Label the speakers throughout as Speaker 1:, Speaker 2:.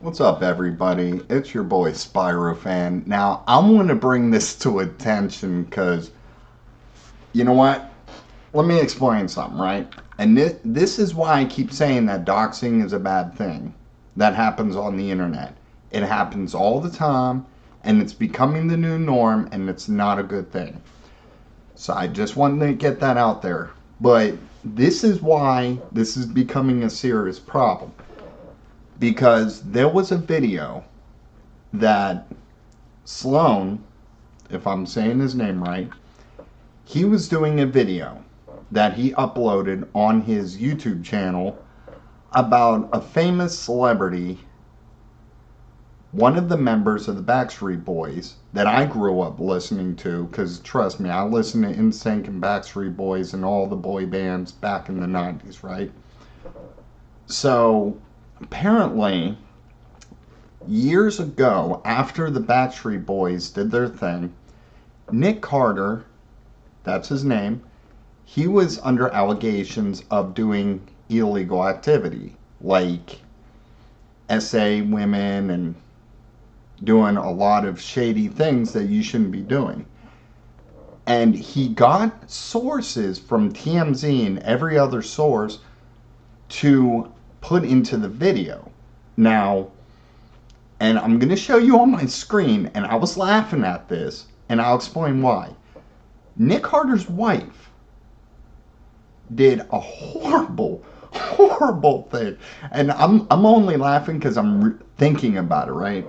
Speaker 1: What's up, everybody? It's your boy Spyro Now, I'm going to bring this to attention because, you know what? Let me explain something, right? And this is why I keep saying that doxing is a bad thing that happens on the internet. It happens all the time, and it's becoming the new norm, and it's not a good thing. So I just wanted to get that out there. But this is why this is becoming a serious problem. Because there was a video that Sloan, if I'm saying his name right, he was doing a video that he uploaded on his YouTube channel about a famous celebrity, one of the members of the Backstreet Boys that I grew up listening to, because trust me, I listened to NSYNC and Backstreet Boys and all the boy bands back in the 90s, right? So apparently, years ago, after the Backstreet Boys did their thing, Nick Carter, that's his name, he was under allegations of doing illegal activity, like SA women and doing a lot of shady things that you shouldn't be doing. And he got sources from TMZ and every other source to put into the video. Now, and I'm going to show you on my screen, and I was laughing at this, and I'll explain why. Nick Carter's wife did a horrible thing. And I'm only laughing because I'm thinking about it, right?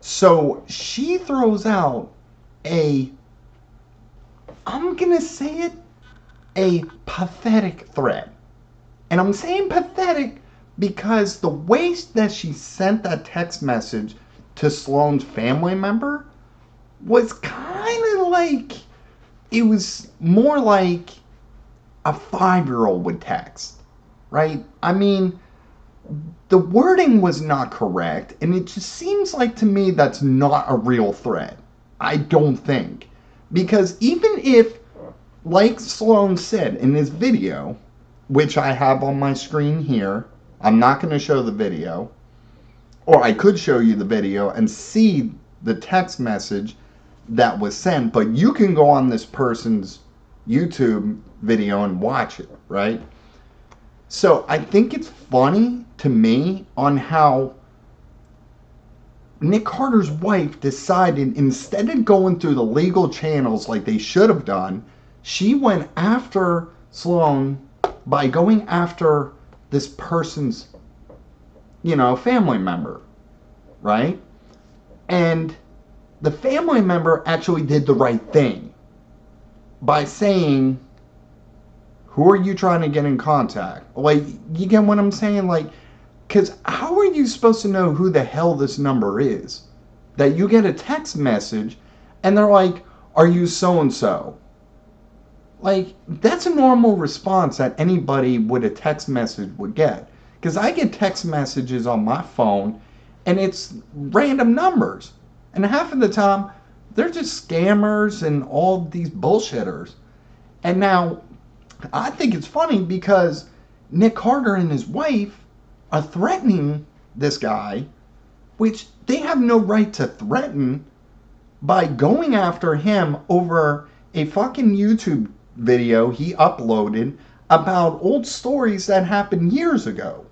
Speaker 1: So she throws out I'm going to say it, a pathetic threat. And I'm saying pathetic because the way that she sent that text message to Sloan's family member was kind of like, it was more like a 5-year-old would text, right? I mean, the wording was not correct, and it just seems like to me that's not a real threat. I don't think. Because even if, like Sloan said in his video, which I have on my screen here, I'm not going to show the video, or I could show you the video and see the text message that was sent, but you can go on this person's YouTube video and watch it, right? So I think it's funny to me on how Nick Carter's wife decided, instead of going through the legal channels like they should have done, she went after Sloan by going after this person's, family member, right? And the family member actually did the right thing by saying, who are you trying to get in contact? Like, you get what I'm saying? Like, because how are you supposed to know who the hell this number is? That you get a text message and they're like, are you so-and-so? Like, that's a normal response that anybody with a text message would get. Because I get text messages on my phone, and it's random numbers. And half of the time, they're just scammers and all these bullshitters. And now, I think it's funny because Nick Carter and his wife are threatening this guy, which they have no right to threaten, by going after him over a fucking YouTube video he uploaded about old stories that happened years ago.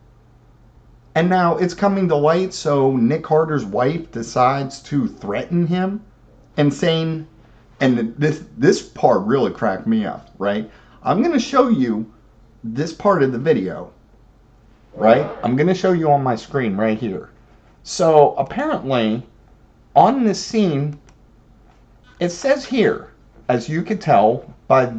Speaker 1: And now it's coming to light, so Nick Carter's wife decides to threaten him and saying, and this part really cracked me up, right? I'm going to show you this part of the video, right? I'm going to show you on my screen right here. So apparently on this scene, it says here, as you can tell by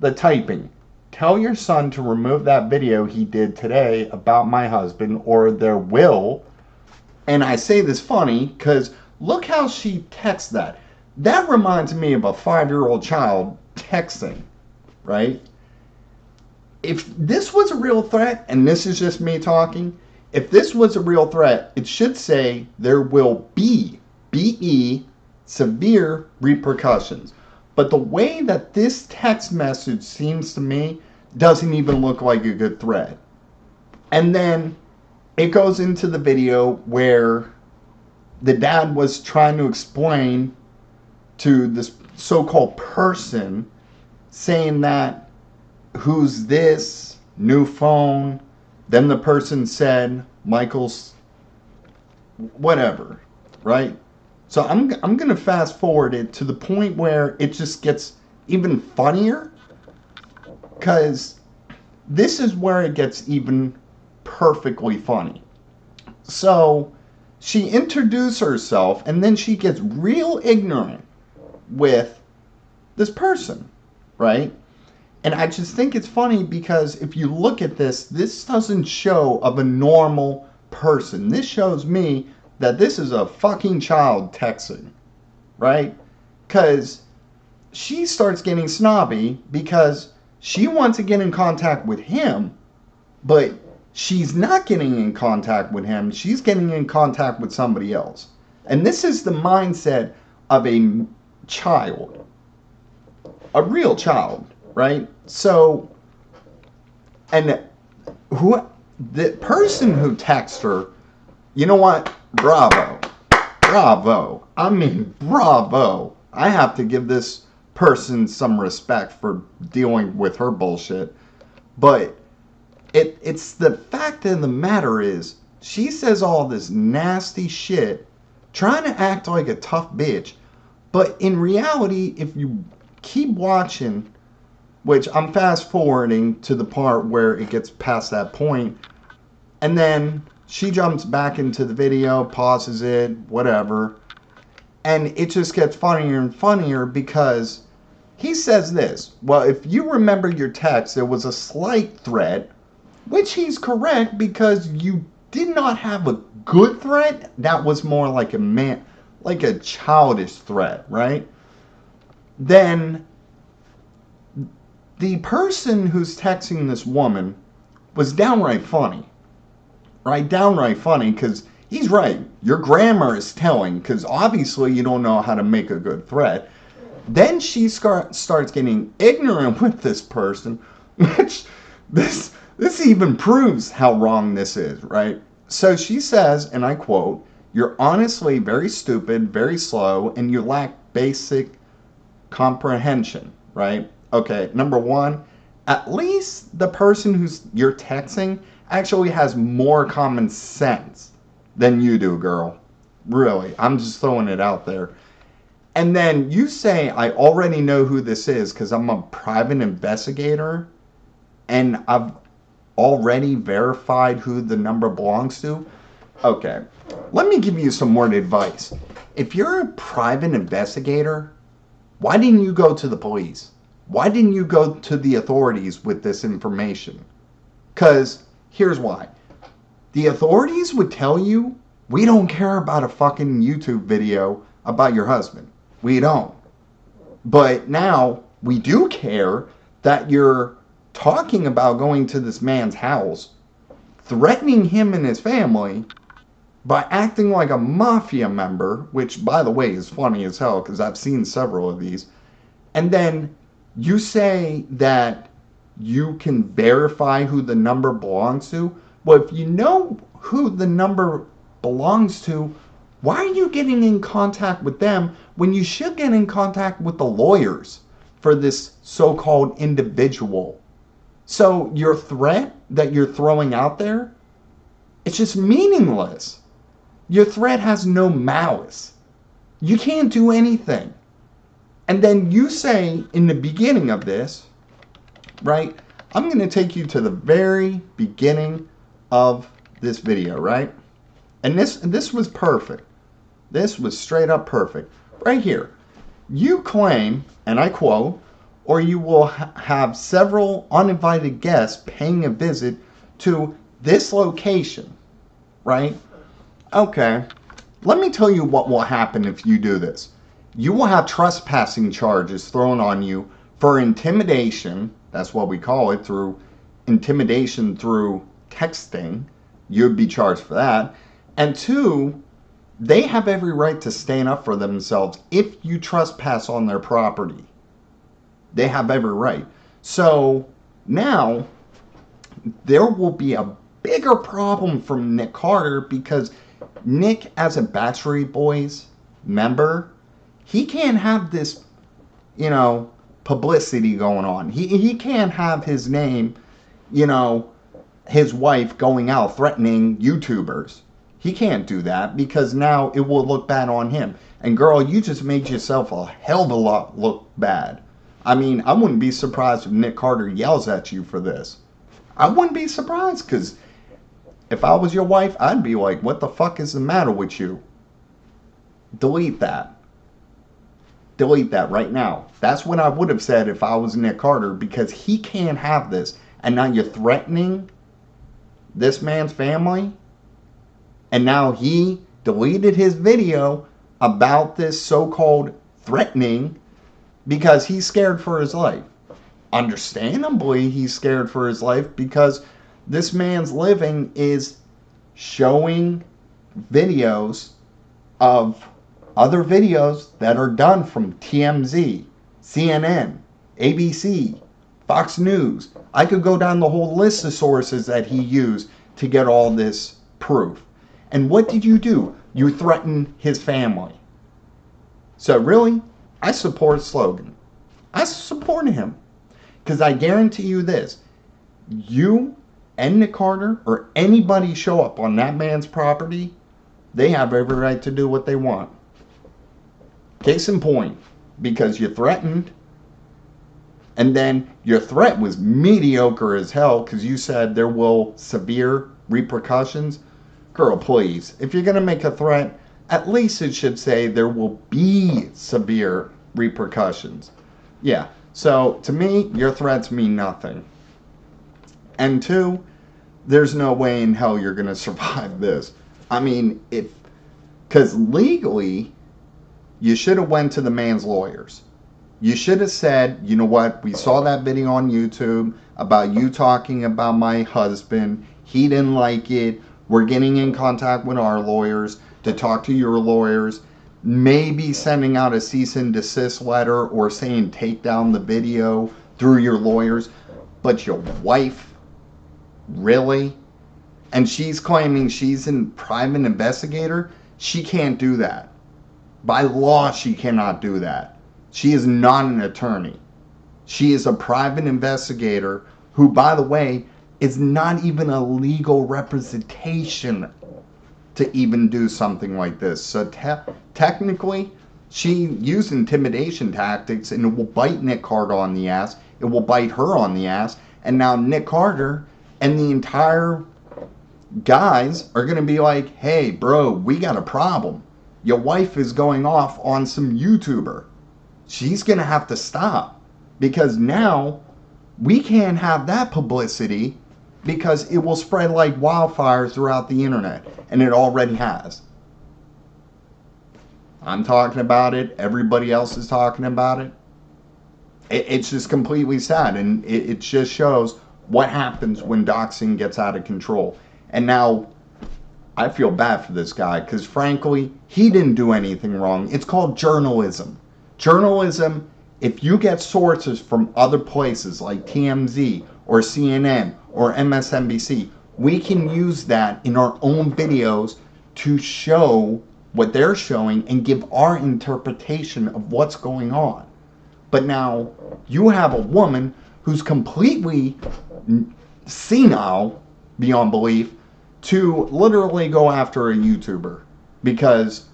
Speaker 1: the typing, tell your son to remove that video he did today about my husband or there will. And I say this funny because look how she texts that. That reminds me of a 5-year-old child texting, right? If this was a real threat, and this is just me talking, if this was a real threat, it should say there will be, B-E, severe repercussions. But the way that this text message seems to me doesn't even look like a good threat. And then it goes into the video where the dad was trying to explain to this so-called person, saying that, who's this, new phone. Then the person said Michael's whatever, right? So I'm going to fast forward it to the point where it just gets even funnier, because this is where it gets even perfectly funny. So she introduced herself, and then she gets real ignorant with this person, right? And I just think it's funny because if you look at this doesn't show of a normal person. This shows me that this is a fucking child texting, right? Because she starts getting snobby because she wants to get in contact with him, but she's not getting in contact with him. She's getting in contact with somebody else. And this is the mindset of a child, a real child, right? So, and who, the person who texted her, you know what? Bravo. Bravo. I mean, bravo. I have to give this person some respect for dealing with her bullshit. But it's the fact of the matter is, she says all this nasty shit, trying to act like a tough bitch. But in reality, if you keep watching, which I'm fast forwarding to the part where it gets past that point, and then she jumps back into the video, pauses it, whatever, and it just gets funnier and funnier because he says this: well, if you remember your text, there was a slight threat, which he's correct, because you did not have a good threat. That was more like a childish threat, right? Then the person who's texting this woman was downright funny, right? Downright funny, because he's right. Your grammar is telling, because obviously you don't know how to make a good threat. Then she starts getting ignorant with this person, which this even proves how wrong this is, right? So she says, and I quote, "You're honestly very stupid, very slow, and you lack basic comprehension," right? Okay, number one, at least the person you're texting actually has more common sense than you do, girl. Really, I'm just throwing it out there. And then you say, I already know who this is because I'm a private investigator and I've already verified who the number belongs to. Okay, let me give you some more advice. If you're a private investigator, why didn't you go to the police? Why didn't you go to the authorities with this information? Because here's why. The authorities would tell you, we don't care about a fucking YouTube video about your husband. We don't. But now we do care that you're talking about going to this man's house, threatening him and his family by acting like a mafia member, which, by the way, is funny as hell because I've seen several of these. And then you say that you can verify who the number belongs to. Well, if you know who the number belongs to, why are you getting in contact with them when you should get in contact with the lawyers for this so-called individual? So your threat that you're throwing out there, it's just meaningless. Your threat has no malice. You can't do anything. And then you say in the beginning of this, right? I'm going to take you to the very beginning of this video, right? And this was perfect. This was straight up perfect. Right here. You claim, and I quote, or you will have several uninvited guests paying a visit to this location, right? Okay. Let me tell you what will happen if you do this. You will have trespassing charges thrown on you for intimidation. That's what we call it, through intimidation through texting. You'd be charged for that. And two, they have every right to stand up for themselves if you trespass on their property. They have every right. So now there will be a bigger problem from Nick Carter because Nick, as a Backstreet Boys member, he can't have this, you know, publicity going on. He can't have his name, you know, his wife going out threatening YouTubers. He can't do that because now it will look bad on him. And girl, you just made yourself a hell of a lot look bad. I mean, I wouldn't be surprised if Nick Carter yells at you for this. I wouldn't be surprised because if I was your wife, I'd be like, what the fuck is the matter with you? Delete that. Delete that right now. That's what I would have said if I was Nick Carter because he can't have this. And now you're threatening this man's family. And now he deleted his video about this so-called threatening because he's scared for his life. Understandably, he's scared for his life because this man's living is showing videos of other videos that are done from TMZ, CNN, ABC, Fox News. I could go down the whole list of sources that he used to get all this proof. And what did you do? You threatened his family. So really, I support Slogan. I support him. Because I guarantee you this. You and Nick Carter or anybody show up on that man's property, they have every right to do what they want. Case in point, because you threatened, and then your threat was mediocre as hell because you said there will severe repercussions. Girl, please, if you're going to make a threat, at least it should say there will be severe repercussions. Yeah, so to me, your threats mean nothing. And two, there's no way in hell you're going to survive this. I mean, because legally, you should have went to the man's lawyers. You should have said, you know what, we saw that video on YouTube about you talking about my husband. He didn't like it. We're getting in contact with our lawyers to talk to your lawyers. Maybe sending out a cease and desist letter or saying take down the video through your lawyers. But your wife, really? And she's claiming she's a private investigator? She can't do that. By law, she cannot do that. She is not an attorney. She is a private investigator who, by the way, is not even a legal representation to even do something like this. So technically, she used intimidation tactics and it will bite Nick Carter on the ass. It will bite her on the ass. And now Nick Carter and the entire guys are going to be like, hey, bro, we got a problem. Your wife is going off on some YouTuber. She's going to have to stop because now we can't have that publicity because it will spread like wildfire throughout the internet, and it already has. I'm talking about it. Everybody else is talking about it. It's just completely sad, and it just shows what happens when doxing gets out of control. And now I feel bad for this guy because, frankly, he didn't do anything wrong. It's called journalism. Journalism, if you get sources from other places like TMZ or CNN or MSNBC, we can use that in our own videos to show what they're showing and give our interpretation of what's going on. But now you have a woman who's completely senile, beyond belief, to literally go after a YouTuber because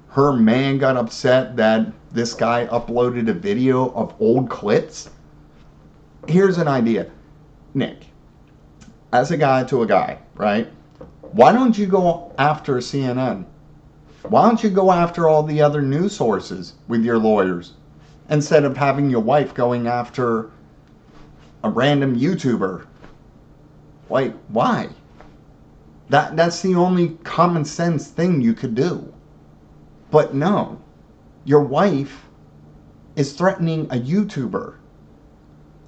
Speaker 1: her man got upset that this guy uploaded a video of old clips. Here's an idea. Nick, as a guy to a guy, right? Why don't you go after CNN? Why don't you go after all the other news sources with your lawyers instead of having your wife going after a random YouTuber? Like, why? That's the only common sense thing you could do. But no, your wife is threatening a YouTuber,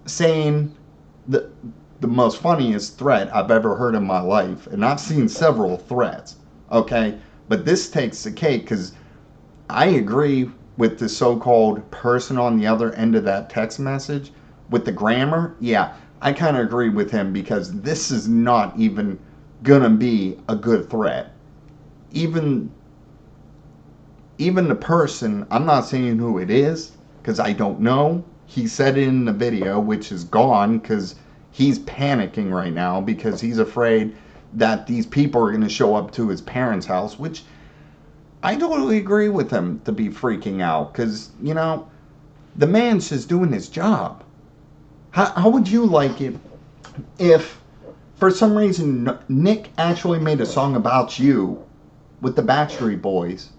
Speaker 1: saying the most funniest threat I've ever heard in my life, and I've seen several threats, okay? But this takes the cake because I agree with the so-called person on the other end of that text message. With the grammar, yeah, I kind of agree with him because this is not even gonna be a good threat. Even the person, I'm not saying who it is, because I don't know. He said it in the video, which is gone, because he's panicking right now, because he's afraid that these people are going to show up to his parents' house, which I totally agree with him to be freaking out, because, you know, the man's just doing his job. How would you like it if, for some reason, Nick actually made a song about you with the Backstreet Boys,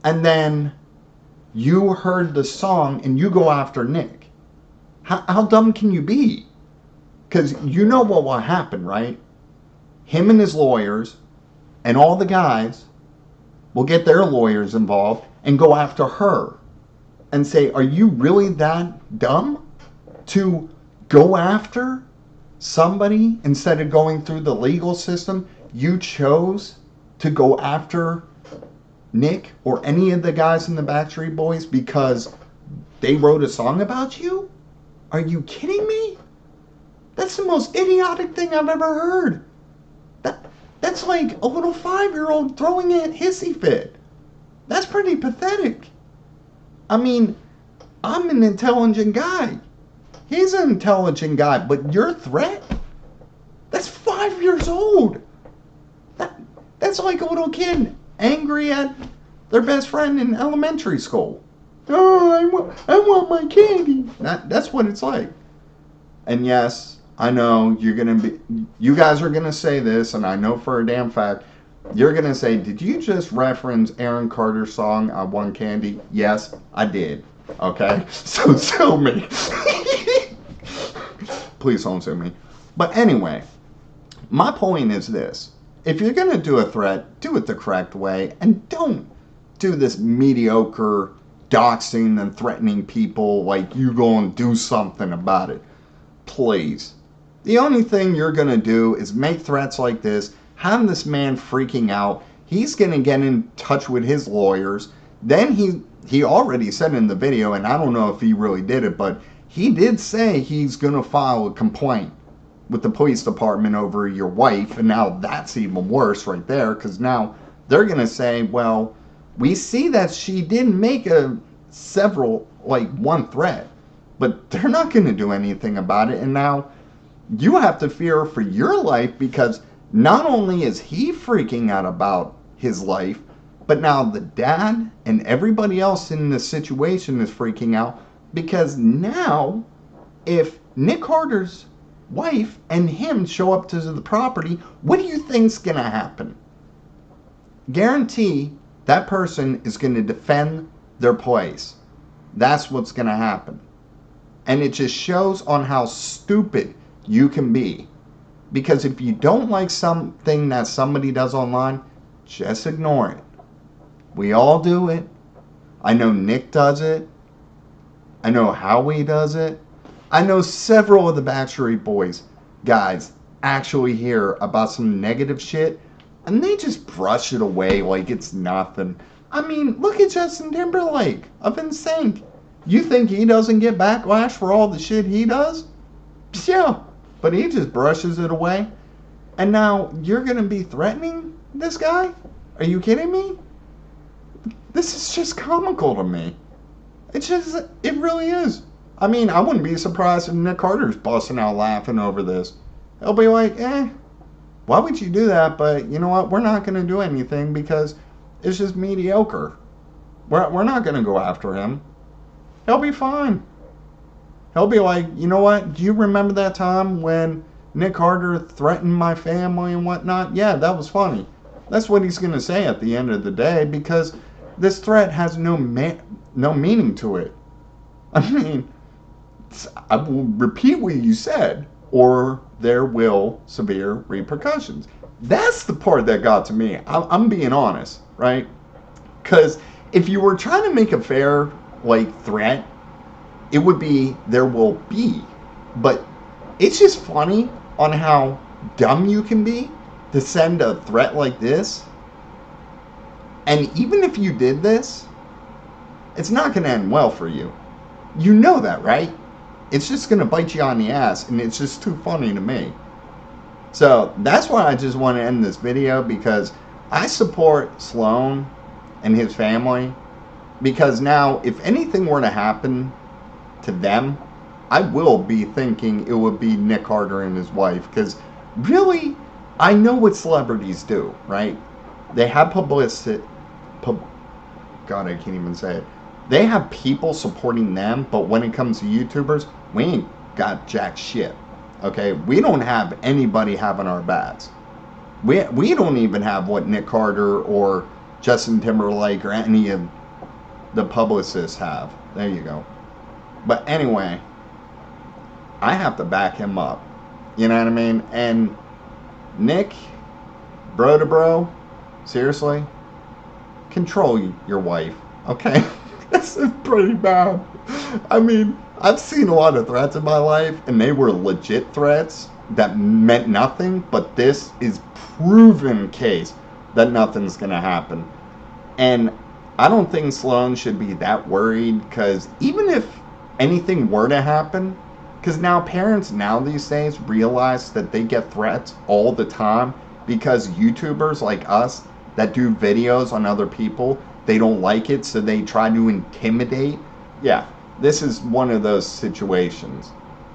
Speaker 1: and then you heard the song and you go after Nick? How dumb can you be? Because you know what will happen, right? Him and his lawyers and all the guys will get their lawyers involved and go after her and say, are you really that dumb to go after somebody instead of going through the legal system? You chose to go after Nick or any of the guys in the Backstreet Boys because they wrote a song about you? Are you kidding me? That's the most idiotic thing I've ever heard. That's like a little 5-year-old throwing a hissy fit. That's pretty pathetic. I mean, I'm an intelligent guy. He's an intelligent guy, but your threat? That's 5 years old. That's like a little kid angry at their best friend in elementary school. Oh, I want my candy. That's what it's like. And yes, I know you guys are gonna say this, and I know for a damn fact, you're gonna say, did you just reference Aaron Carter's song, I Want Candy? Yes, I did. Okay? So sue me. Please don't sue me. But anyway, my point is this. If you're gonna do a threat, do it the correct way, and don't do this mediocre doxing and threatening people like you gonna do something about it. Please. The only thing you're going to do is make threats like this, have this man freaking out. He's going to get in touch with his lawyers. Then he already said in the video, and I don't know if he really did it, but he did say he's going to file a complaint with the police department over your wife. And now that's even worse right there, because now they're going to say, well, we see that she did make one threat, but they're not going to do anything about it. And now you have to fear for your life, because not only is he freaking out about his life, but now the dad and everybody else in the situation is freaking out, because now if Nick Carter's wife and him show up to the property, what do you think's going to happen? Guarantee that person is going to defend their place. That's what's going to happen. And it just shows on how stupid you can be. Because if you don't like something that somebody does online, just ignore it. We all do it. I know Nick does it. I know Howie does it. I know several of the Backstreet Boys guys actually hear about some negative shit and they just brush it away like it's nothing. I mean, look at Justin Timberlake of NSYNC. You think he doesn't get backlash for all the shit he does? Yeah. But he just brushes it away. And now you're going to be threatening this guy? Are you kidding me? This is just comical to me. It really is. I mean, I wouldn't be surprised if Nick Carter's busting out laughing over this. He'll be like, why would you do that? But you know what? We're not going to do anything because it's just mediocre. We're not going to go after him. He'll be fine. He'll be like, you know what? Do you remember that time when Nick Carter threatened my family and whatnot? Yeah, that was funny. That's what he's going to say at the end of the day, because this threat has no meaning to it. I mean, I will repeat what you said, or there will severe repercussions. That's the part that got to me. I'm being honest, right? Because if you were trying to make a fair, threat, it would be, there will be. But it's just funny on how dumb you can be to send a threat like this. And even if you did this, it's not going to end well for you. You know that, right? It's just going to bite you on the ass, and it's just too funny to me. So that's why I just want to end this video, because I support Sloan and his family, because now if anything were to happen to them, I will be thinking it would be Nick Carter and his wife, because really, I know what celebrities do, right? They have publicity. God, I can't even say it. They have people supporting them, but when it comes to YouTubers, we ain't got jack shit. Okay, we don't have anybody having our backs. We don't even have what Nick Carter or Justin Timberlake or any of the publicists have. There you go. But anyway, I have to back him up. You know what I mean? And Nick, bro to bro, seriously, control your wife, okay? This is pretty bad. I mean, I've seen a lot of threats in my life, and they were legit threats that meant nothing, but this is proven case that nothing's gonna happen. And I don't think Sloan should be that worried, because even if anything were to happen, because now parents now these days realize that they get threats all the time because YouTubers like us that do videos on other people, they don't like it, so they try to intimidate. Yeah, this is one of those situations.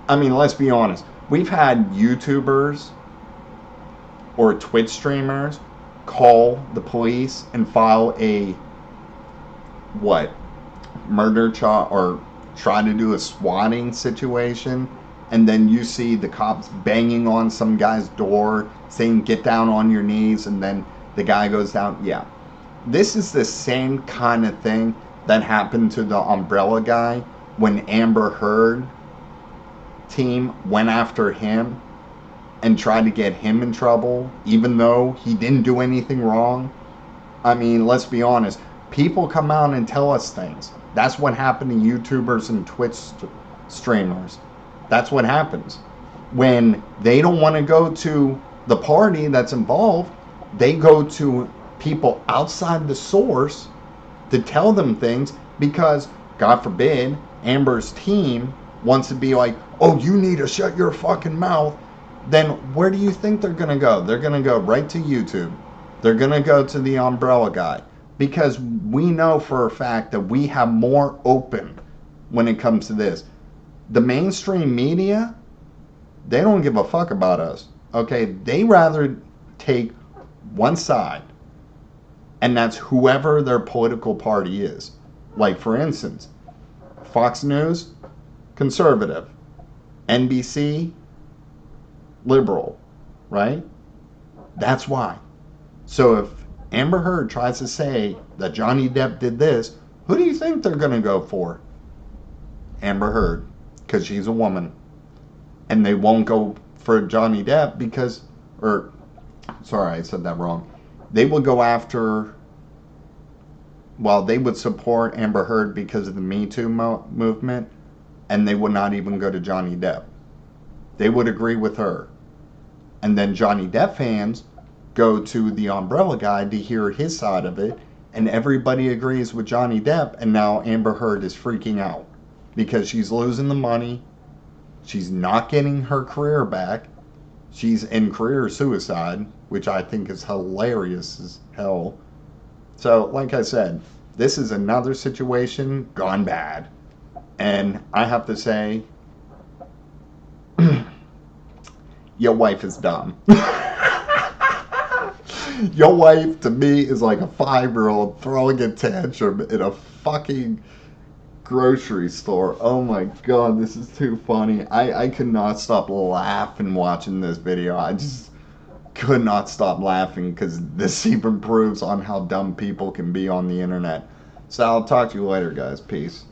Speaker 1: I mean, let's be honest. We've had YouTubers or Twitch streamers call the police and file a murder charge, or try to do a swatting situation, and then you see the cops banging on some guy's door saying get down on your knees, and then the guy goes down. Yeah, this is the same kind of thing that happened to the Umbrella guy when Amber Heard team went after him and tried to get him in trouble even though he didn't do anything wrong. I mean, let's be honest, people come out and tell us things. That's what happened to YouTubers and Twitch streamers. That's what happens. When they don't want to go to the party that's involved, they go to people outside the source to tell them things, because, God forbid, Amber's team wants to be like, oh, you need to shut your fucking mouth. Then where do you think they're going to go? They're going to go right to YouTube. They're going to go to the Umbrella guy. Because we know for a fact that we have more open when it comes to this. The mainstream media, they don't give a fuck about us. Okay? They rather take one side, and that's whoever their political party is. Like, for instance, Fox News, conservative. NBC, liberal. Right? That's why. So if Amber Heard tries to say that Johnny Depp did this, who do you think they're going to go for? Amber Heard, because she's a woman. And they won't go for Johnny Depp because, sorry, I said that wrong. They will go after, they would support Amber Heard because of the Me Too movement, and they would not even go to Johnny Depp. They would agree with her. And then Johnny Depp fans go to the Umbrella guy to hear his side of it, and everybody agrees with Johnny Depp, and now Amber Heard is freaking out because she's losing the money, she's not getting her career back, she's in career suicide, which I think is hilarious as hell. So, like I said, this is another situation gone bad, and I have to say, your wife is dumb. Your wife, to me, is like a 5-year-old throwing a tantrum in a fucking grocery store. Oh my god, this is too funny. I could not stop laughing watching this video. I just could not stop laughing, because this even proves on how dumb people can be on the internet. So I'll talk to you later, guys. Peace.